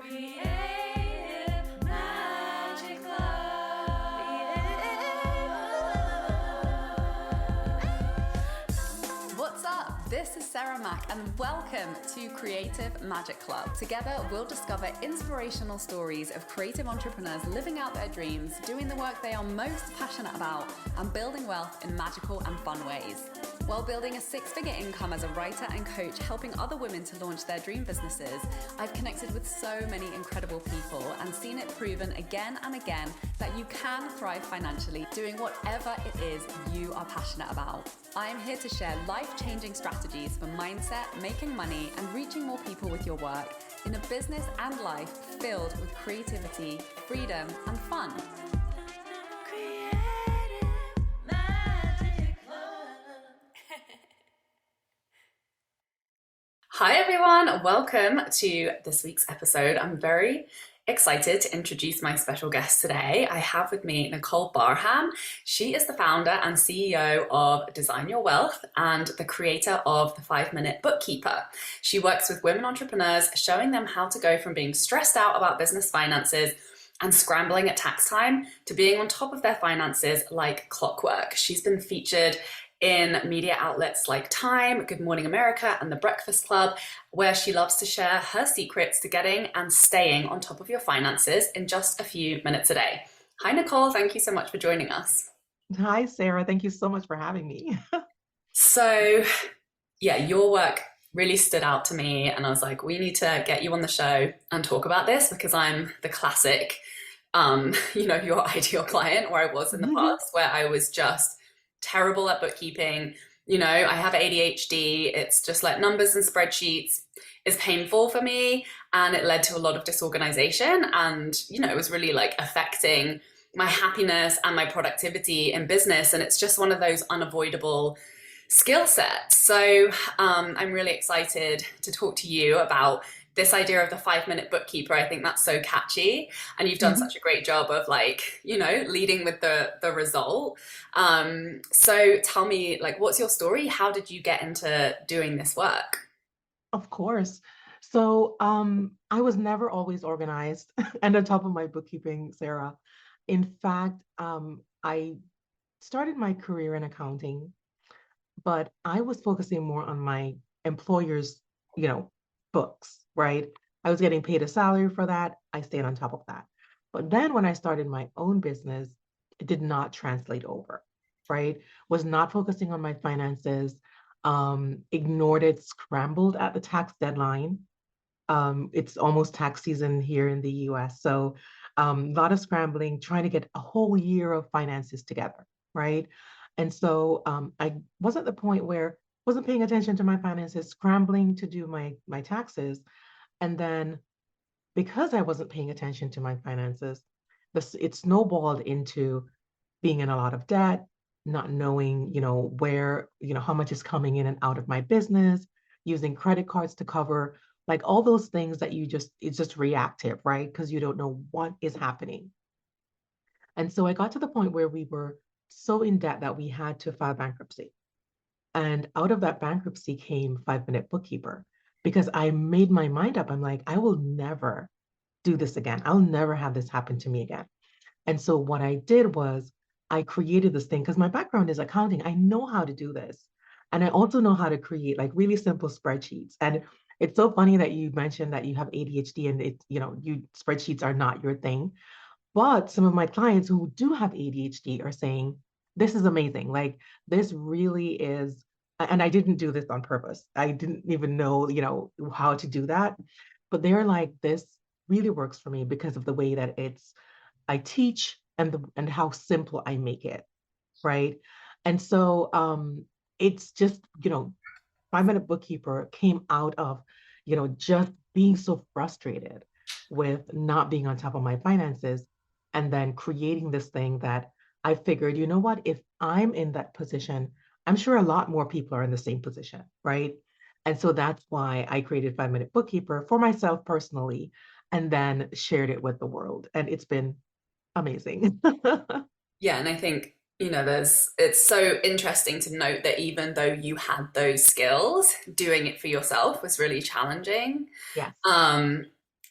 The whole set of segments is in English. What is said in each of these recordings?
Creative Magic Club. What's up? This is Sarah Mack and welcome to Creative Magic Club. Together, we'll discover inspirational stories of creative entrepreneurs living out their dreams, doing the work they are most passionate about, and building wealth in magical and fun ways. While building a six-figure income as a writer and coach, helping other women to launch their dream businesses, I've connected with so many incredible people and seen it proven again and again that you can thrive financially doing whatever it is you are passionate about. I am here to share life-changing strategies for mindset, making money, and reaching more people with your work in a business and life filled with creativity, freedom, and fun. Hi everyone, welcome to this week's episode. I'm very excited to introduce my special guest today. I have with me Nicole Barham. She is the founder and CEO of Design Your Wealth and the creator of the 5-Minute Bookkeeper. She works with women entrepreneurs, showing them how to go from being stressed out about business finances and scrambling at tax time to being on top of their finances like clockwork. She's been featured in media outlets like Time, Good Morning America, and The Breakfast Club, where she loves to share her secrets to getting and staying on top of your finances in just a few minutes a day. Hi, Nicole. Thank you so much for joining us. Hi, Sarah. Thank you so much for having me. So, yeah, your work really stood out to me, and I was like, we need to get you on the show and talk about this because I'm the classic, your ideal client, where I was in the past, where I was just terrible at bookkeeping. I have ADHD. It's just like numbers and spreadsheets is painful for me. And it led to a lot of disorganization. And, it was really like affecting my happiness and my productivity in business. And it's just one of those unavoidable skill sets. So I'm really excited to talk to you about this idea of the 5-minute bookkeeper. I think that's so catchy. And you've done such a great job of leading with the result. So tell me, what's your story? How did you get into doing this work? Of course. So I was never always organized and on top of my bookkeeping, Sarah. In fact, I started my career in accounting, but I was focusing more on my employer's, books, right? I was getting paid a salary for that. I stayed on top of that. But then when I started my own business, it did not translate over, right? Was not focusing on my finances, ignored it, scrambled at the tax deadline. It's almost tax season here in the US. So a lot of scrambling, trying to get a whole year of finances together, right? And so I was at the point where wasn't paying attention to my finances, scrambling to do my taxes. And then because I wasn't paying attention to my finances, it snowballed into being in a lot of debt, not knowing, where, how much is coming in and out of my business, using credit cards to cover, like all those things that it's just reactive, right? Because you don't know what is happening. And so I got to the point where we were so in debt that we had to file bankruptcy. And out of that bankruptcy came 5-Minute Bookkeeper because I made my mind up. I'm like, I will never do this again. I'll never have this happen to me again. And so what I did was I created this thing because my background is accounting. I know how to do this. And I also know how to create like really simple spreadsheets. And it's so funny that you mentioned that you have ADHD and spreadsheets are not your thing. But some of my clients who do have ADHD are saying, this is amazing. Like this really is, and I didn't do this on purpose. I didn't even know, how to do that. But they're like, this really works for me because of the way that I teach and how simple I make it, right? And so it's just, 5-Minute Bookkeeper came out of, just being so frustrated with not being on top of my finances and then creating this thing that I figured, you know what, if I'm in that position, I'm sure a lot more people are in the same position, right? And so that's why I created 5-Minute Bookkeeper for myself personally, and then shared it with the world. And it's been amazing. Yeah, and I think, it's so interesting to note that even though you had those skills, doing it for yourself was really challenging. Yes.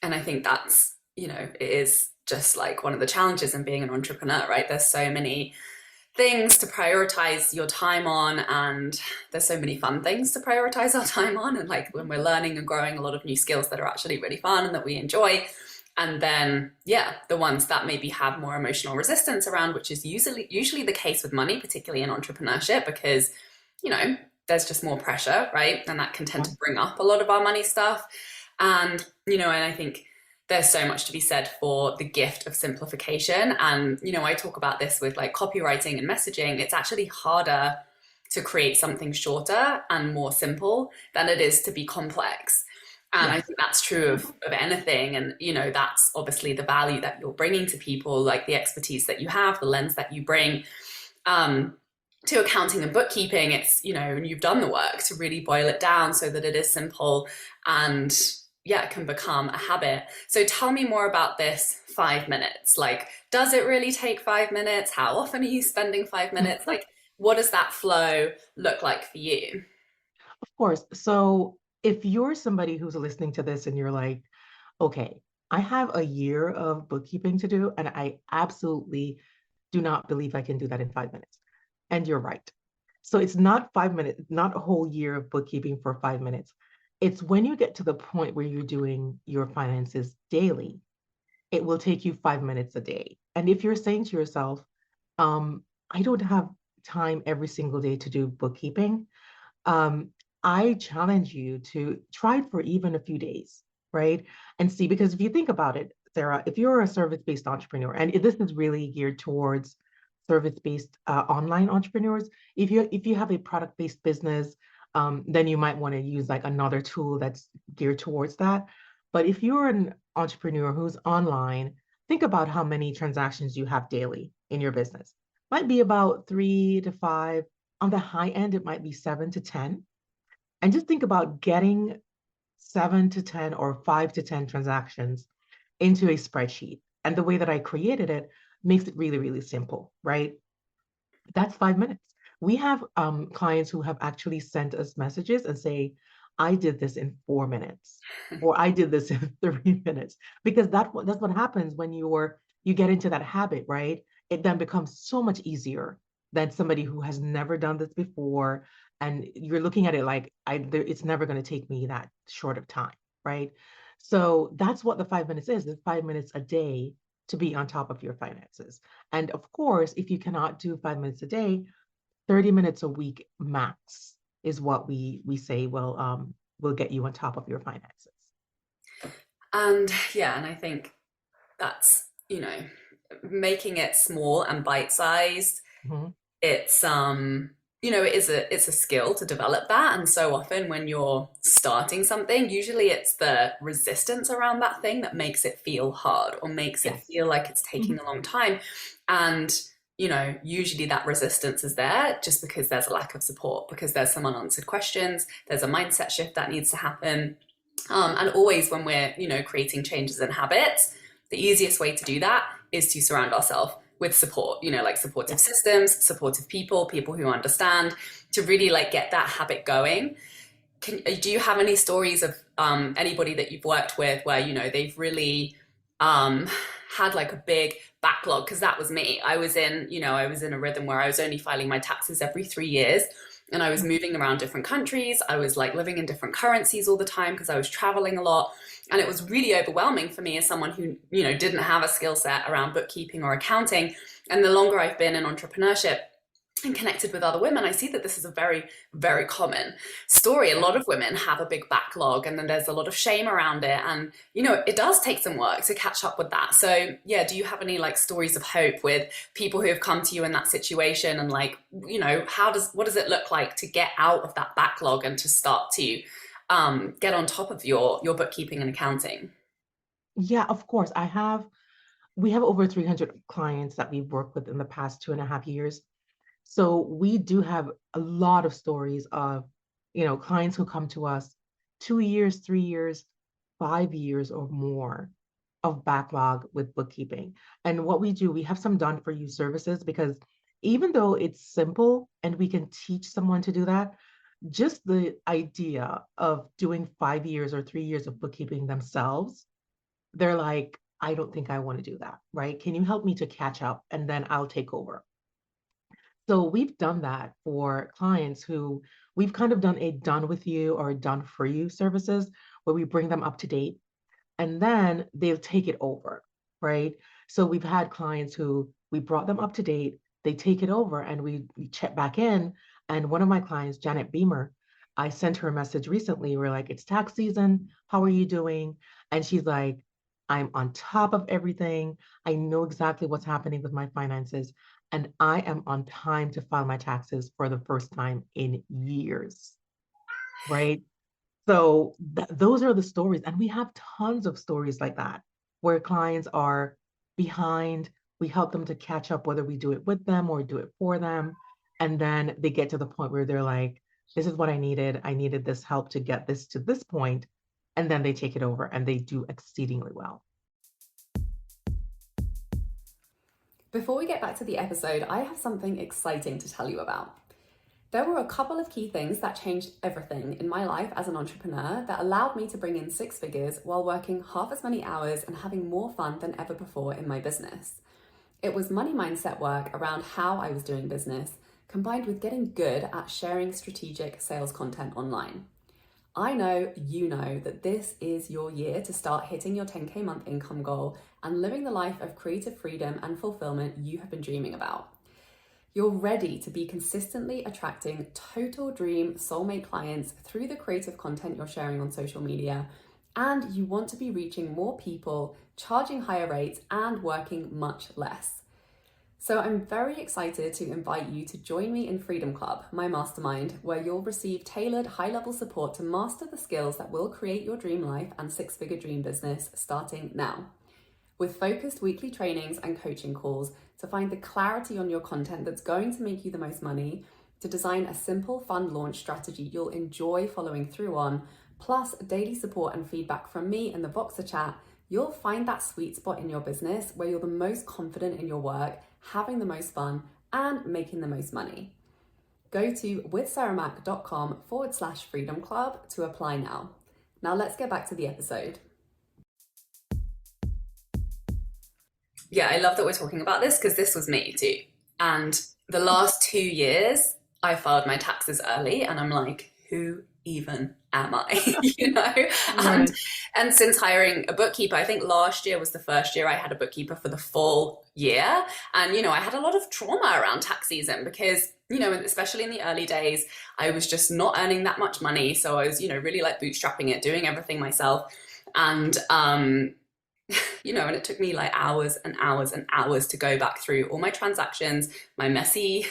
And I think that's, it is just like one of the challenges in being an entrepreneur, right? There's so many things to prioritize your time on, and there's so many fun things to prioritize our time on. And like when we're learning and growing a lot of new skills that are actually really fun and that we enjoy. And then, yeah, the ones that maybe have more emotional resistance around, which is usually the case with money, particularly in entrepreneurship, because, you know, there's just more pressure, right? And that can tend Yeah. to bring up a lot of our money stuff. And I think there's so much to be said for the gift of simplification. And, I talk about this with like copywriting and messaging. It's actually harder to create something shorter and more simple than it is to be complex. And I Yes. think that's true of anything. And, that's obviously the value that you're bringing to people, like the expertise that you have, the lens that you bring. Um, to accounting and bookkeeping, it's, you've done the work to really boil it down so that it is simple and yeah, it can become a habit. So tell me more about this 5 minutes. Like, does it really take 5 minutes? How often are you spending 5 minutes? Like, what does that flow look like for you? Of course. So if you're somebody who's listening to this and you're like, okay, I have a year of bookkeeping to do, and I absolutely do not believe I can do that in 5 minutes. And you're right. So it's not 5 minutes, not a whole year of bookkeeping for 5 minutes. It's when you get to the point where you're doing your finances daily, it will take you 5 minutes a day. And if you're saying to yourself, I don't have time every single day to do bookkeeping, um, I challenge you to try it for even a few days, right? And see, because if you think about it, Sarah, if you're a service-based entrepreneur, and this is really geared towards service-based online entrepreneurs, if you have a product-based business, then you might want to use like another tool that's geared towards that. But if you're an entrepreneur who's online, think about how many transactions you have daily in your business. Might be about 3 to 5. On the high end, it might be 7 to 10. And just think about getting 7 to 10 or 5 to 10 transactions into a spreadsheet. And the way that I created it makes it really, really simple, right? That's 5 minutes. We have clients who have actually sent us messages and say, I did this in 4 minutes, or I did this in 3 minutes, because that's what happens when you get into that habit, right? It then becomes so much easier than somebody who has never done this before, and you're looking at it like it's never going to take me that short of time, right? So that's what the 5 minutes is. It's 5 minutes a day to be on top of your finances. And of course, if you cannot do 5 minutes a day, 30 minutes a week max is what we say will get you on top of your finances. And yeah, and I think that's, making it small and bite-sized. Mhm. It's a skill to develop that. And so often when you're starting something, usually it's the resistance around that thing that makes it feel hard or makes it Yes. feel like it's Mhm. taking a long time. And usually that resistance is there just because there's a lack of support, because there's some unanswered questions, there's a mindset shift that needs to happen. And always when we're, creating changes in habits, the easiest way to do that is to surround ourselves with support, like supportive Yes. systems, supportive people who understand, to really like get that habit going. Do you have any stories of anybody that you've worked with where, they've really um, had like a big backlog? Because that was me. I was in a rhythm where I was only filing my taxes every 3 years, and I was moving around different countries. I was like living in different currencies all the time because I was traveling a lot. And it was really overwhelming for me as someone who, didn't have a skill set around bookkeeping or accounting. And the longer I've been in entrepreneurship and connected with other women, I see that this is a very, very common story. A Yeah. lot of women have a big backlog, and then there's a lot of shame around it. And, it does take some work to catch up with that. So, yeah, do you have any like stories of hope with people who have come to you in that situation? And like, what does it look like to get out of that backlog and to start to get on top of your bookkeeping and accounting? Yeah, of course. We have over 300 clients that we've worked with in the past 2.5 years. So we do have a lot of stories of, clients who come to us 2 years, 3 years, 5 years or more of backlog with bookkeeping. And what we do, we have some done for you services, because even though it's simple and we can teach someone to do that, just the idea of doing 5 years or 3 years of bookkeeping themselves they're like, I don't think I want to do that, right? Can you help me to catch up and then I'll take over? So we've done that for clients who we've kind of done a done with you or done for you services where we bring them up to date and then they'll take it over, right? So we've had clients who we brought them up to date, they take it over, and we check back in. And one of my clients, Janet Beamer, I sent her a message recently. We're like, it's tax season. How are you doing? And she's like, I'm on top of everything. I know exactly what's happening with my finances. And I am on time to file my taxes for the first time in years, right? So those are the stories. And we have tons of stories like that where clients are behind. We help them to catch up, whether we do it with them or do it for them. And then they get to the point where they're like, this is what I needed. I needed this help to get this to this point. And then they take it over and they do exceedingly well. Before we get back to the episode, I have something exciting to tell you about. There were a couple of key things that changed everything in my life as an entrepreneur that allowed me to bring in six figures while working half as many hours and having more fun than ever before in my business. It was money mindset work around how I was doing business, combined with getting good at sharing strategic sales content online. I know you know that this is your year to start hitting your 10K month income goal and living the life of creative freedom and fulfillment you have been dreaming about. You're ready to be consistently attracting total dream soulmate clients through the creative content you're sharing on social media, and you want to be reaching more people, charging higher rates, and working much less. So I'm very excited to invite you to join me in Freedom Club, my mastermind, where you'll receive tailored high-level support to master the skills that will create your dream life and six-figure dream business starting now. With focused weekly trainings and coaching calls to find the clarity on your content that's going to make you the most money, to design a simple, fun launch strategy you'll enjoy following through on, plus daily support and feedback from me in the Voxer chat, you'll find that sweet spot in your business where you're the most confident in your work, having the most fun, and making the most money. Go to withsarahmac.com/freedom club to apply now. Now let's get back to the episode. Yeah, I love that we're talking about this because this was me too. And the last 2 years, I filed my taxes early and I'm like, who even am I? You know? Right. And since hiring a bookkeeper, I think last year was the first year I had a bookkeeper for the full year. And, I had a lot of trauma around tax season because, especially in the early days, I was just not earning that much money. So I was, really like bootstrapping it, doing everything myself. And, and it took me like hours and hours and hours to go back through all my transactions, my messy,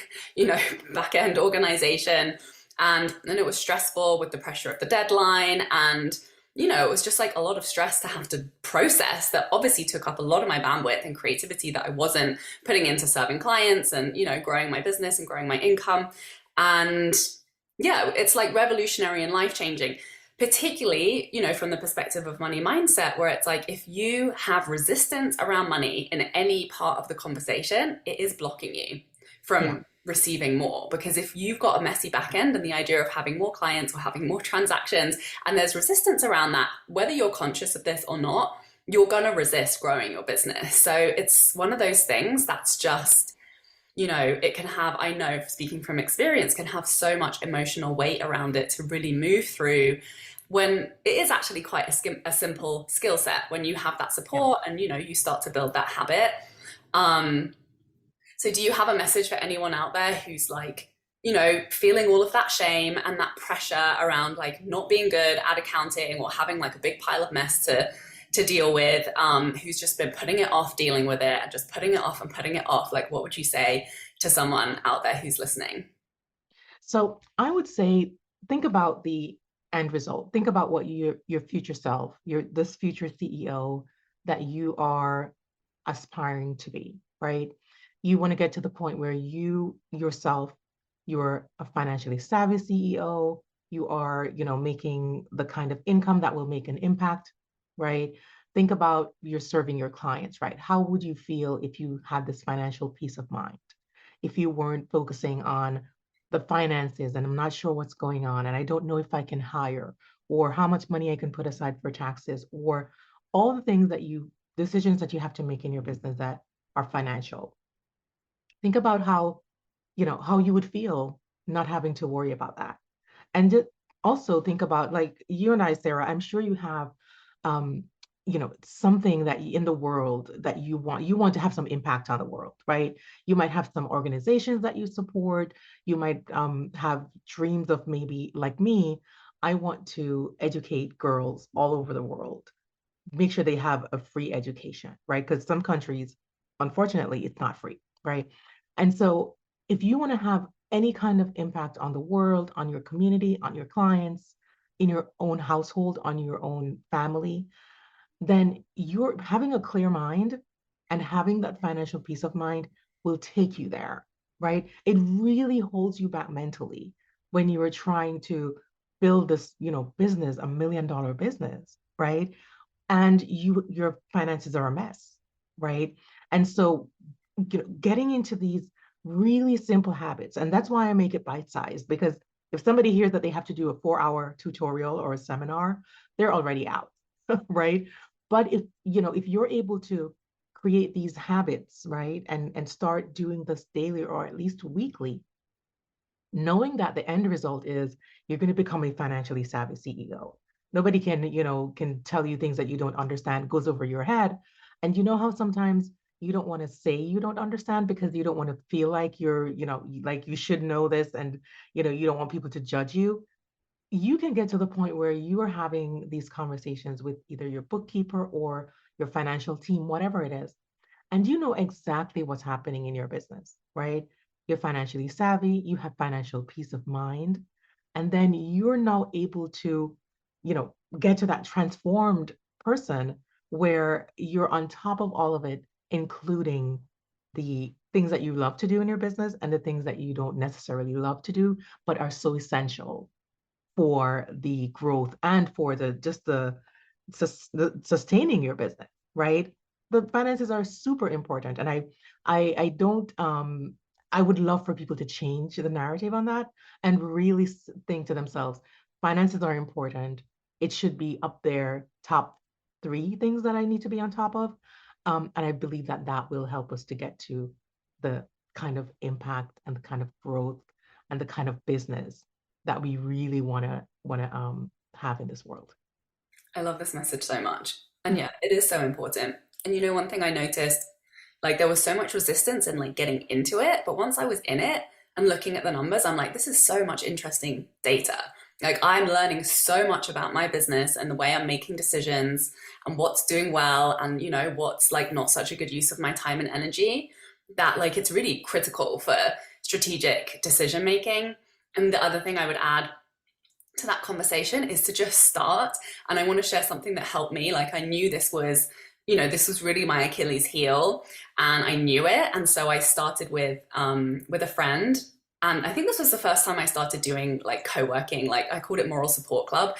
back end organization. And then it was stressful with the pressure of the deadline. And, it was just like a lot of stress to have to process that obviously took up a lot of my bandwidth and creativity that I wasn't putting into serving clients and, growing my business and growing my income. And yeah, it's like revolutionary and life-changing. Particularly, from the perspective of money mindset, where it's like if you have resistance around money in any part of the conversation, it is blocking you from receiving more. Because if you've got a messy back end and the idea of having more clients or having more transactions, and there's resistance around that, whether you're conscious of this or not, you're going to resist growing your business. So it's one of those things that's just, it can have, I know speaking from experience, can have so much emotional weight around it to really move through when it is actually quite a simple skill set when you have that support and, you start to build that habit. So do you have a message for anyone out there who's like, feeling all of that shame and that pressure around like not being good at accounting or having like a big pile of mess to deal with, who's just been putting it off, dealing with it and just putting it off and putting it off? Like, what would you say to someone out there who's listening? So I would say, think about the end result. Think about what your future self, this future CEO that you are aspiring to be, right? You want to get to the point where you yourself, you're a financially savvy CEO. You are, making the kind of income that will make an impact, right? Think about you're serving your clients, right? How would you feel if you had this financial peace of mind? If you weren't focusing on the finances and I'm not sure what's going on and I don't know if I can hire or how much money I can put aside for taxes or all the things that you, decisions that you have to make in your business that are financial. Think about how, how you would feel not having to worry about that. And just also think about, like you and I, Sarah, I'm sure you have, um, something that in the world that you want to have some impact on the world, right? You might have some organizations that you support. You might have dreams of, maybe like me, I want to educate girls all over the world, make sure they have a free education, right? Because some countries, unfortunately, it's not free, right? And so if you want to have any kind of impact on the world, on your community, on your clients, in your own household, on your own family, then you're having a clear mind and having that financial peace of mind will take you there, right? It really holds you back mentally when you are trying to build this, business, $1 million business, right? And your finances are a mess, right? And so, getting into these really simple habits, and that's why I make it bite-sized, because if somebody hears that they have to do a 4-hour tutorial or a seminar, they're already out, right? But if you're able to create these habits, right, and start doing this daily or at least weekly, knowing that the end result is you're going to become a financially savvy CEO. Nobody can tell you things that you don't understand, goes over your head. And you know how sometimes you don't want to say you don't understand because you don't want to feel like like you should know this, and you don't want people to judge you. You can get to the point where you are having these conversations with either your bookkeeper or your financial team, whatever it is, and you know exactly what's happening in your business, right? You're financially savvy, you have financial peace of mind, and then you're now able to, get to that transformed person where you're on top of all of it, including the things that you love to do in your business and the things that you don't necessarily love to do, but are so essential for the growth and for the sustaining your business, right? The finances are super important, and I don't I would love for people to change the narrative on that and really think to themselves, finances are important. It should be up there, top three things that I need to be on top of, and I believe that that will help us to get to the kind of impact and the kind of growth and the kind of business that we really want to have in this world. I love this message so much. And yeah, it is so important. And one thing I noticed, like there was so much resistance in like getting into it, but once I was in it and looking at the numbers, I'm like, this is so much interesting data. Like I'm learning so much about my business and the way I'm making decisions and what's doing well and what's like not such a good use of my time and energy, that like it's really critical for strategic decision making. And the other thing I would add to that conversation is to just start. And I want to share something that helped me. Like I knew this was really my Achilles heel, and I knew it. And so I started with a friend. And I think this was the first time I started doing like co-working, like I called it Moral Support Club.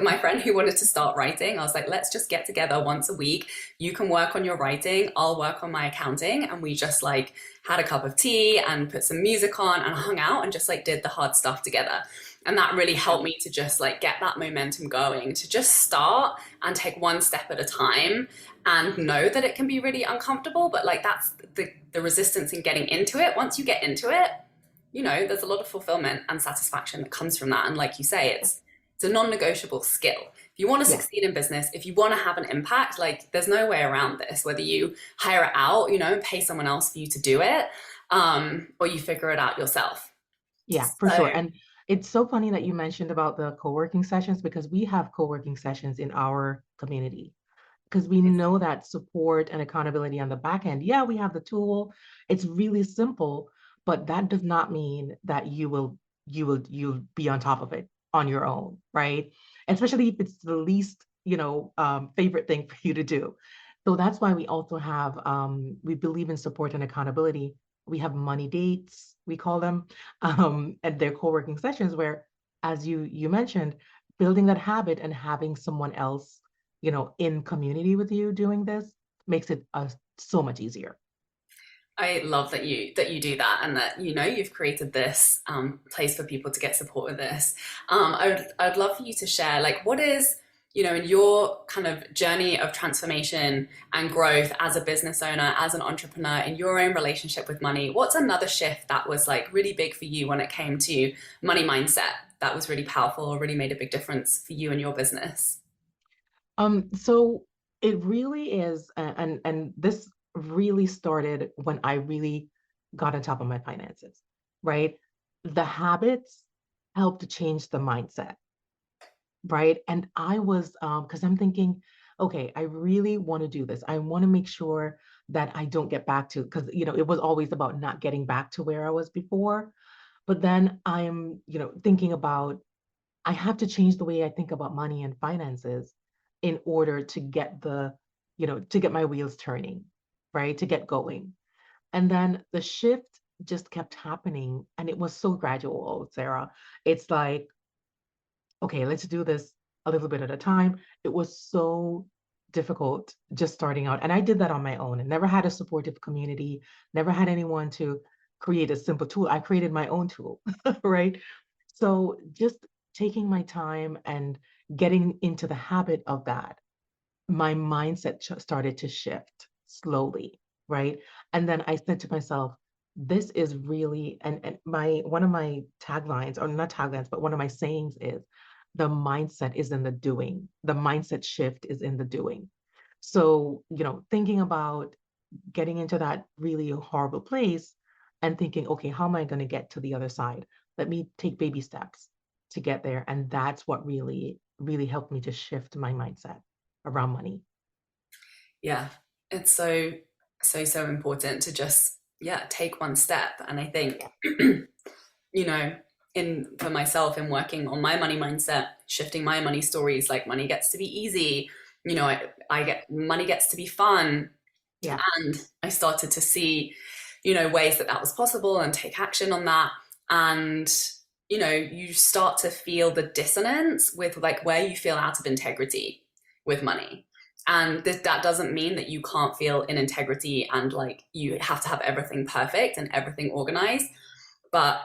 My friend who wanted to start writing, I was like, let's just get together once a week. You can work on your writing, I'll work on my accounting. And we just like had a cup of tea and put some music on and hung out and just like did the hard stuff together. And that really helped me to just like get that momentum going, to just start and take one step at a time and know that it can be really uncomfortable, but like that's the resistance in getting into it. Once you get into it, there's a lot of fulfillment and satisfaction that comes from that. And like you say, it's a non-negotiable skill. If you want to Yeah, succeed in business, if you want to have an impact, like there's no way around this, whether you hire it out, and pay someone else for you to do it, or you figure it out yourself. yeah, for So sure. And it's so funny that you mentioned about the co-working sessions, because we have co-working sessions in our community, because we know that support and accountability on the back end, yeah, we have the tool. It's really simple, but that does not mean that you'll be on top of it on your own, right? Especially if it's the least, favorite thing for you to do. So that's why we also have we believe in support and accountability. We have money dates, we call them, and they're co-working sessions where, as you mentioned, building that habit and having someone else in community with you doing this makes it so much easier. I love that you do that, and that you've created this place for people to get support with this. I'd love for you to share like in your kind of journey of transformation and growth as a business owner, as an entrepreneur, in your own relationship with money, what's another shift that was like really big for you when it came to money mindset that was really powerful or really made a big difference for you and your business? So it really is, and this really started when I really got on top of my finances, right? The habits helped to change the mindset, right? And I was, because I'm thinking, okay, I really want to do this. I want to make sure that I don't get back to, because, it was always about not getting back to where I was before. But then I'm, thinking about, I have to change the way I think about money and finances in order to get to get my wheels turning, right? To get going. And then the shift just kept happening. And it was so gradual, Sarah. It's like, okay, let's do this a little bit at a time. It was so difficult just starting out. And I did that on my own and never had a supportive community, never had anyone to create a simple tool. I created my own tool, right? So just taking my time and getting into the habit of that, my mindset started to shift slowly, right? And then I said to myself, this is really, and my one of my taglines, or not taglines, but one of my sayings is, the mindset is in the doing. The mindset shift is in the doing. So, thinking about getting into that really horrible place and thinking, okay, how am I going to get to the other side? Let me take baby steps to get there. And that's what really, really helped me to shift my mindset around money. Yeah, it's so important to just, yeah, take one step. And I think, you know, in for myself in working on my money mindset, shifting my money stories, like money gets to be easy, I get money gets to be fun. Yeah. And I started to see, ways that that was possible and take action on that. And, you start to feel the dissonance with like where you feel out of integrity with money. And that doesn't mean that you can't feel in integrity and like you have to have everything perfect and everything organized. But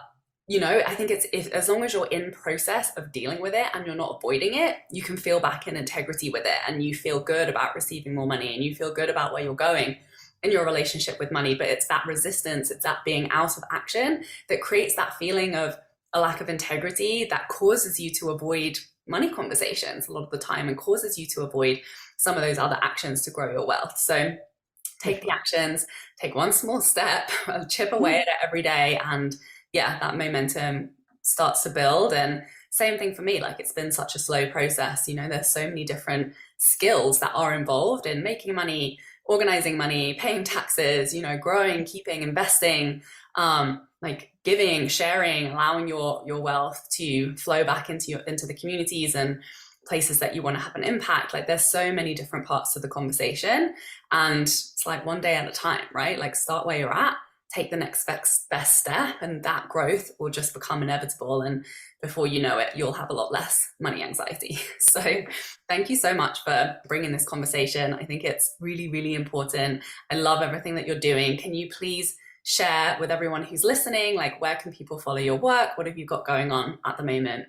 I think if as long as you're in process of dealing with it and you're not avoiding it, you can feel back in integrity with it and you feel good about receiving more money and you feel good about where you're going in your relationship with money. But it's that resistance, it's that being out of action that creates that feeling of a lack of integrity that causes you to avoid money conversations a lot of the time and causes you to avoid some of those other actions to grow your wealth. So take the actions, take one small step, chip away at it every day, and yeah, that momentum starts to build. And same thing for me, like it's been such a slow process. There's so many different skills that are involved in making money, organizing money, paying taxes, growing, keeping, investing, like giving, sharing, allowing your wealth to flow back into the communities and places that you want to have an impact. Like there's so many different parts to the conversation, and it's like one day at a time, right? Like start where you're at, take the next best step, and that growth will just become inevitable. And before you know it, you'll have a lot less money anxiety. So thank you so much for bringing this conversation. I think it's really, really important. I love everything that you're doing. Can you please share with everyone who's listening, like where can people follow your work? What have you got going on at the moment?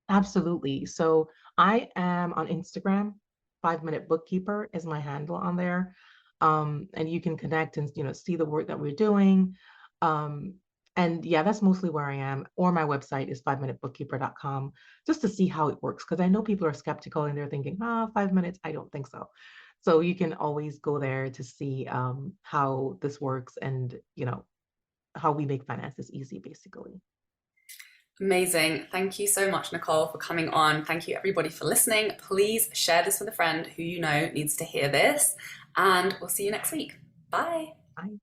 Absolutely. So I am on Instagram. 5 Minute Bookkeeper is my handle on there. And you can connect and see the work that we're doing. Um, and yeah, that's mostly where I am. Or my website is 5minutebookkeeper.com, just to see how it works. Because I know people are skeptical and they're thinking, 5 minutes. I don't think so. So you can always go there to see how this works and how we make finances easy, basically. Amazing. Thank you so much, Nicole, for coming on. Thank you, everybody, for listening. Please share this with a friend who you know needs to hear this. And we'll see you next week. Bye. Bye.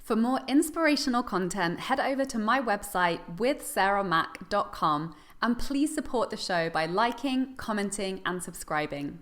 For more inspirational content, head over to my website withsarahmac.com and please support the show by liking, commenting, and subscribing.